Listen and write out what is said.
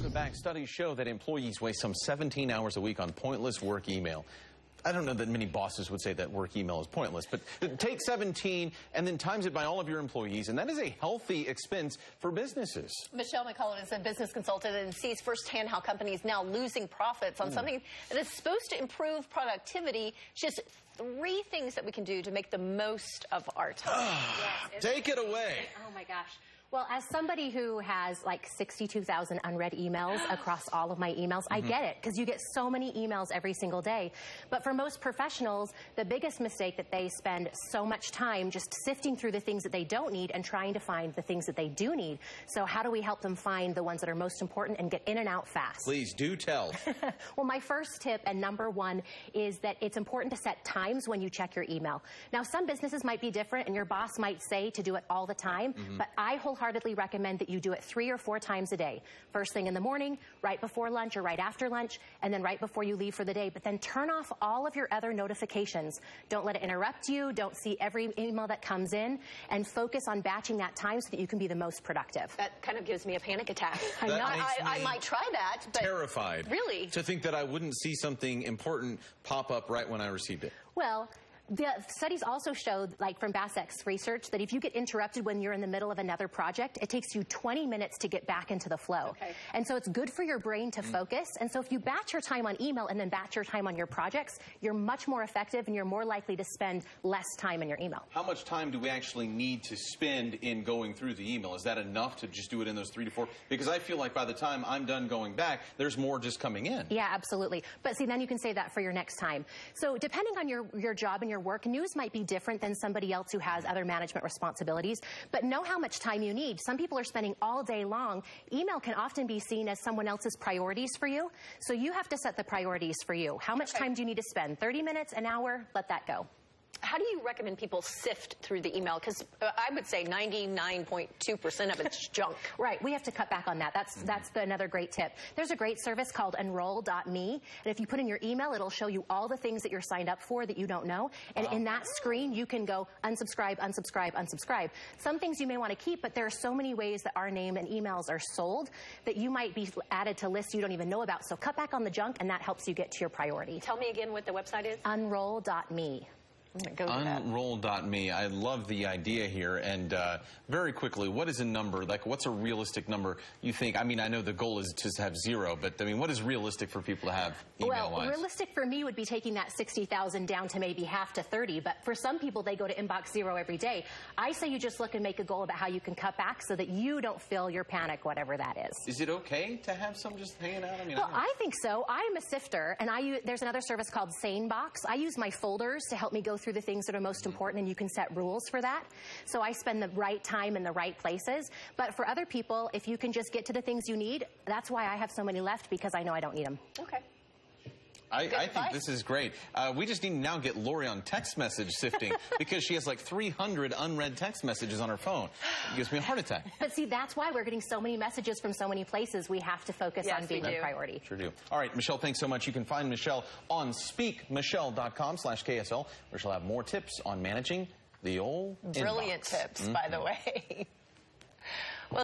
Welcome back. Studies show that employees waste some 17 hours a week on pointless work email. I don't know that many bosses would say that work email is pointless, but take 17 and then times it by all of your employees, and that is a healthy expense for businesses. Michelle McCullough is a business consultant and sees firsthand how companies now losing profits on something that is supposed to improve productivity. Just 3 things that we can do to make the most of our time. Yes, Take it away. Oh my gosh. Well, as somebody who has like 62,000 unread emails across all of my emails, I get it, because you get so many emails every single day. But for most professionals, the biggest mistake that they spend so much time just sifting through the things that they don't need and trying to find the things that they do need. So how do we help them find the ones that are most important and get in and out fast? Please do tell. Well, my first tip and number 1 is that it's important to set times when you check your email. Now, some businesses might be different and your boss might say to do it all the time, but I wholeheartedly recommend that you do it 3 or 4 times a day. First thing in the morning, right before lunch or right after lunch, and then right before you leave for the day. But then turn off all of your other notifications. Don't let it interrupt you. Don't see every email that comes in, and focus on batching that time so that you can be the most productive. That kind of gives me a panic attack. I might try that, but terrified. Really? To think that I wouldn't see something important pop up right when I received it. Well, the studies also showed, like from BASX research, that if you get interrupted when you're in the middle of another project, it takes you 20 minutes to get back into the flow. Okay. And so it's good for your brain to focus. And so if you batch your time on email and then batch your time on your projects, you're much more effective and you're more likely to spend less time in your email. How much time do we actually need to spend in going through the email? Is that enough to just do it in those 3 to 4? Because I feel like by the time I'm done going back, there's more just coming in. Yeah, absolutely. But see, then you can save that for your next time. So depending on your job and your work, news might be different than somebody else who has other management responsibilities, but know how much time you need. Some people are spending all day long. Email can often be seen as someone else's priorities for you, so you have to set the priorities for you. How much time do you need to spend? 30 minutes, an hour? Let that go. how do you recommend people sift through the email? Because I would say 99.2% of it's junk. Right. We have to cut back on that. That's another great tip. There's a great service called Enroll.me, and if you put in your email, it'll show you all the things that you're signed up for that you don't know. And in that screen, you can go unsubscribe, unsubscribe, unsubscribe. Some things you may want to keep, but there are so many ways that our name and emails are sold that you might be added to lists you don't even know about. So cut back on the junk, and that helps you get to your priority. Tell me again what the website is. Unroll.me. Unroll.me. I love the idea here. And very quickly, what is a number? Like, what's a realistic number you think? I mean, I know the goal is to have 0, but I mean, what is realistic for people to have email-wise? Well, realistic for me would be taking that 60,000 down to maybe half to 30. But for some people, they go to inbox 0 every day. I say you just look and make a goal about how you can cut back so that you don't feel your panic, whatever that is. Is it okay to have some just hanging out? I mean, well, I think so. I'm a sifter, and there's another service called SaneBox. I use my folders to help me go through the things that are most important, and you can set rules for that. So I spend the right time in the right places. But for other people, if you can just get to the things you need, that's why I have so many left, because I know I don't need them. Okay. I think this is great. We just need to now get Lori on text message sifting because she has like 300 unread text messages on her phone. It gives me a heart attack. But see, that's why we're getting so many messages from so many places. We have to focus on being a priority. Sure do. All right, Michelle, thanks so much. You can find Michelle on speakmichelle.com/KSL, where she'll have more tips on managing the old Brilliant inbox. tips, by the way.